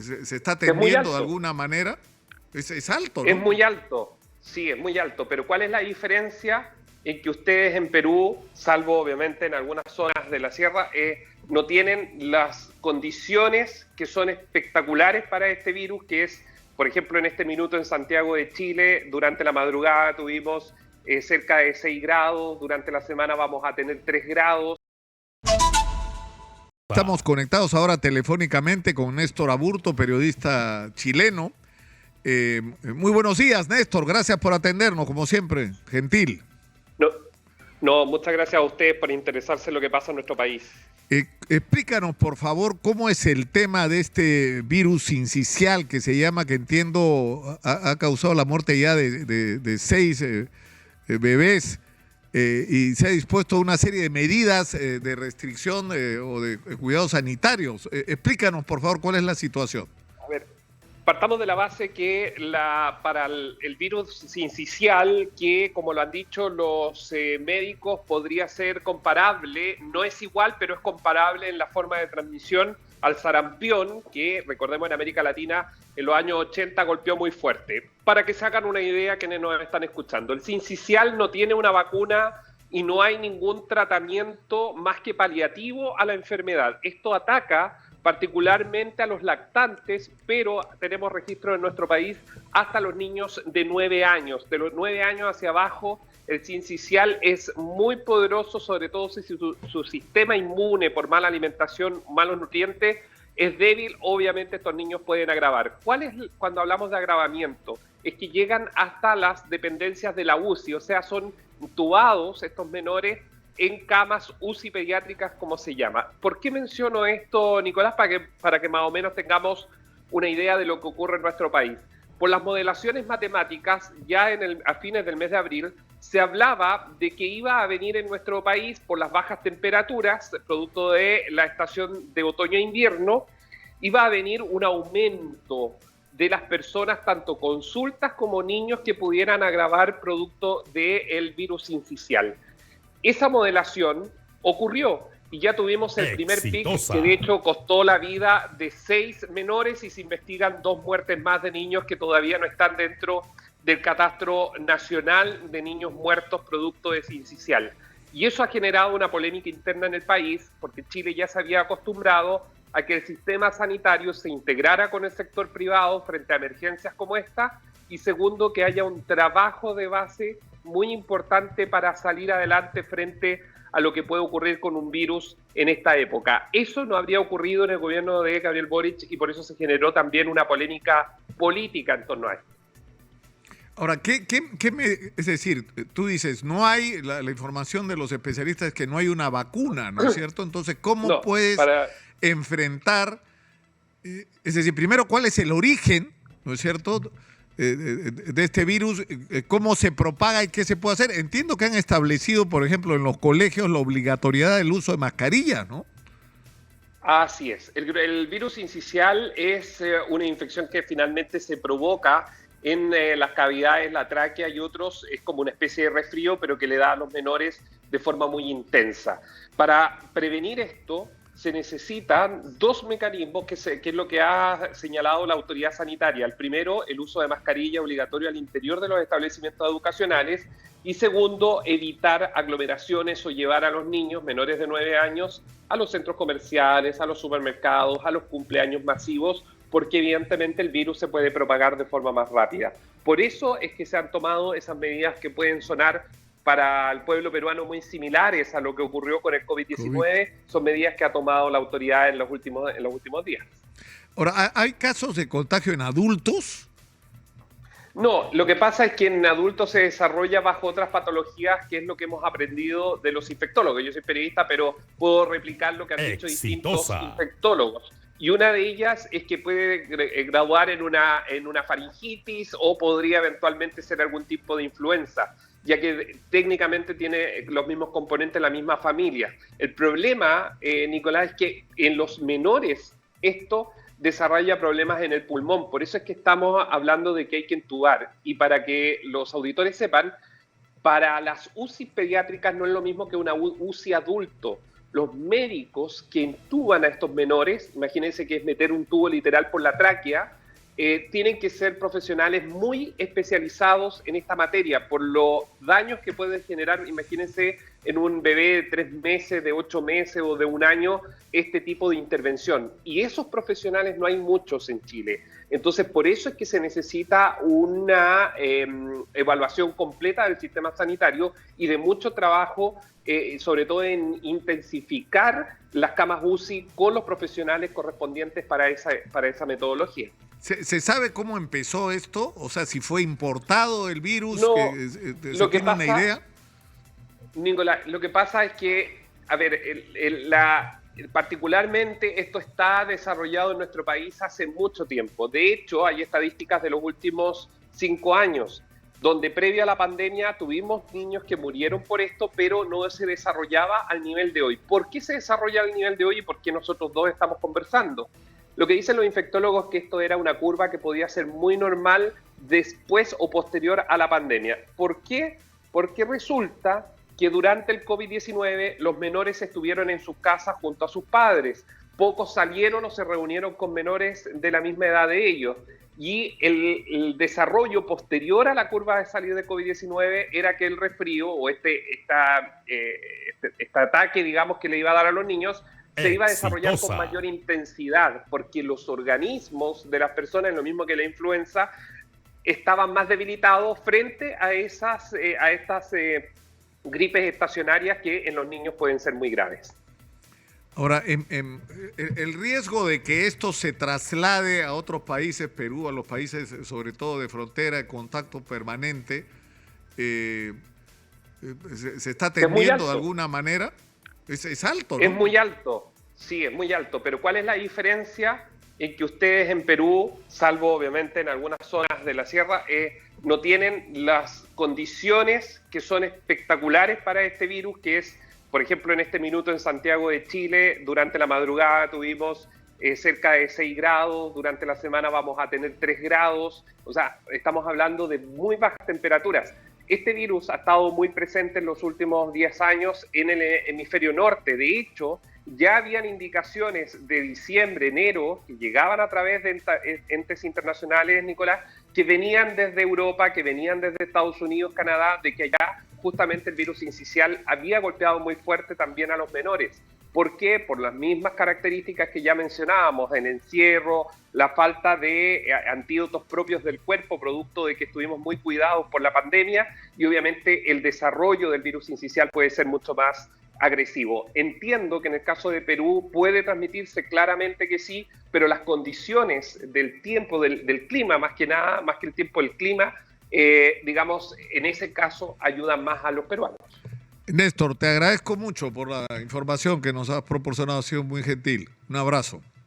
¿Se está Es muy atendiendo de alto. alguna manera? Es alto, Es ¿no? muy alto, sí, es muy alto, pero ¿cuál es la diferencia en que ustedes en Perú, salvo obviamente en algunas zonas de la sierra, no tienen las condiciones que son espectaculares para este virus, que es, por ejemplo, en este minuto en Santiago de Chile, durante la madrugada tuvimos cerca de 6 grados, durante la semana vamos a tener 3 grados. Estamos conectados ahora telefónicamente con Néstor Aburto, periodista chileno. Muy buenos días, Néstor. Gracias por atendernos, como siempre. Gentil. No, no, muchas gracias a ustedes por interesarse en lo que pasa en nuestro país. Explícanos, por favor, cómo es el tema de este virus sincicial que se llama, que entiendo ha causado la muerte ya de 6 bebés, y se ha dispuesto una serie de medidas de restricción o de cuidados sanitarios. Explícanos, por favor, cuál es la situación. A ver, partamos de la base que para el virus sincicial, que como lo han dicho los médicos, podría ser comparable, no es igual, pero es comparable en la forma de transmisión al sarampión, que recordemos en América Latina en los años 80 golpeó muy fuerte. Para que se hagan una idea quienes nos están escuchando, el sincicial no tiene una vacuna y no hay ningún tratamiento más que paliativo a la enfermedad. Esto ataca particularmente a los lactantes, pero tenemos registro en nuestro país hasta los niños de 9 años. De los 9 años hacia abajo, el sincicial es muy poderoso, sobre todo si su sistema inmune por mala alimentación, malos nutrientes, es débil. Obviamente estos niños pueden agravar. ¿Cuál es cuando hablamos de agravamiento? Es que llegan hasta las dependencias de la UCI, o sea, son intubados estos menores en camas UCI pediátricas, como se llama. ¿Por qué menciono esto, Nicolás? Para que más o menos tengamos una idea de lo que ocurre en nuestro país. Por las modelaciones matemáticas, ya a fines del mes de abril, se hablaba de que iba a venir en nuestro país, por las bajas temperaturas, producto de la estación de otoño e invierno, iba a venir un aumento de las personas, tanto consultas como niños que pudieran agravar producto del virus sincicial. Esa modelación ocurrió y ya tuvimos el primer pic, que de hecho costó la vida de 6 menores y se investigan 2 muertes más de niños que todavía no están dentro del catastro nacional de niños muertos producto de sincicial. Y eso ha generado una polémica interna en el país, porque Chile ya se había acostumbrado a que el sistema sanitario se integrara con el sector privado frente a emergencias como esta, y segundo, que haya un trabajo de base muy importante para salir adelante frente a lo que puede ocurrir con un virus en esta época. Eso no habría ocurrido en el gobierno de Gabriel Boric y por eso se generó también una polémica política en torno a esto. Ahora, es decir, tú dices, no hay, la información de los especialistas es que no hay una vacuna, ¿no es cierto? Entonces, ¿cómo puedes enfrentar, es decir, primero, cuál es el origen, ¿no es cierto?, de este virus, cómo se propaga y qué se puede hacer? Entiendo que han establecido, por ejemplo, en los colegios la obligatoriedad del uso de mascarilla, ¿no? Así es. El virus sincicial es una infección que finalmente se provoca en las cavidades, la tráquea y otros. Es como una especie de resfrío, pero que le da a los menores de forma muy intensa. Para prevenir esto, se necesitan 2 mecanismos que es lo que ha señalado la autoridad sanitaria. El primero, el uso de mascarilla obligatorio al interior de los establecimientos educacionales, y segundo, evitar aglomeraciones o llevar a los niños menores de 9 años a los centros comerciales, a los supermercados, a los cumpleaños masivos, porque evidentemente el virus se puede propagar de forma más rápida. Por eso es que se han tomado esas medidas que pueden sonar para el pueblo peruano muy similares a lo que ocurrió con el COVID-19, son medidas que ha tomado la autoridad en los últimos días. Ahora, ¿hay casos de contagio en adultos? No, lo que pasa es que en adultos se desarrolla bajo otras patologías, que es lo que hemos aprendido de los infectólogos. Yo soy periodista, pero puedo replicar lo que han dicho distintos infectólogos. Y una de ellas es que puede graduar en una faringitis o podría eventualmente ser algún tipo de influenza, ya que técnicamente tiene los mismos componentes, la misma familia. El problema, Nicolás, es que en los menores esto desarrolla problemas en el pulmón. Por eso es que estamos hablando de que hay que entubar. Y para que los auditores sepan, para las UCI pediátricas no es lo mismo que una UCI adulto. los médicos que intuban a estos menores, imagínense que es meter un tubo literal por la tráquea, tienen que ser profesionales muy especializados en esta materia, por los daños que pueden generar, imagínense, en un bebé de 3 meses, de 8 meses o de 1 año, este tipo de intervención. Y esos profesionales no hay muchos en Chile. Entonces, por eso es que se necesita una evaluación completa del sistema sanitario y de mucho trabajo, sobre todo en intensificar las camas UCI con los profesionales correspondientes para esa metodología. ¿Se sabe cómo empezó esto? O sea, si fue importado el virus, no, ¿se tiene una idea? Nicolás, lo que pasa es que, a ver, particularmente esto está desarrollado en nuestro país hace mucho tiempo. De hecho, hay estadísticas de los últimos 5 años, donde previo a la pandemia tuvimos niños que murieron por esto, pero no se desarrollaba al nivel de hoy. ¿Por qué se desarrolla al nivel de hoy y por qué nosotros dos estamos conversando? Lo que dicen los infectólogos es que esto era una curva que podía ser muy normal después o posterior a la pandemia. ¿Por qué? Porque resulta que durante el COVID-19 los menores estuvieron en sus casas junto a sus padres. Pocos salieron o se reunieron con menores de la misma edad de ellos. Y el desarrollo posterior a la curva de salida de COVID-19 era que el resfrío o este ataque, digamos, que le iba a dar a los niños, se iba a desarrollar con mayor intensidad, porque los organismos de las personas, lo mismo que la influenza, estaban más debilitados frente a estas gripes estacionarias que en los niños pueden ser muy graves. Ahora, el riesgo de que esto se traslade a otros países, Perú, a los países sobre todo de frontera, de contacto permanente, ¿se está temiendo de alguna manera? Es alto, ¿no? Es muy alto, sí, es muy alto, pero ¿cuál es la diferencia en que ustedes en Perú, salvo obviamente en algunas zonas de la sierra, no tienen las condiciones que son espectaculares para este virus, que es, por ejemplo, en este minuto en Santiago de Chile, durante la madrugada tuvimos cerca de 6 grados, durante la semana vamos a tener 3 grados, o sea, estamos hablando de muy bajas temperaturas. Este virus ha estado muy presente en los últimos 10 años en el hemisferio norte. De hecho, ya habían indicaciones de diciembre, enero, que llegaban a través de entes internacionales, Nicolás, que venían desde Europa, que venían desde Estados Unidos, Canadá, de que allá justamente el virus sincicial había golpeado muy fuerte también a los menores. ¿Por qué? Por las mismas características que ya mencionábamos, el encierro, la falta de antídotos propios del cuerpo, producto de que estuvimos muy cuidados por la pandemia, y obviamente el desarrollo del virus sincicial puede ser mucho más agresivo. Entiendo que en el caso de Perú puede transmitirse claramente que sí, pero las condiciones del tiempo, del clima, más que nada, más que el tiempo del clima, digamos, en ese caso ayudan más a los peruanos. Néstor, te agradezco mucho por la información que nos has proporcionado, ha sido muy gentil. Un abrazo.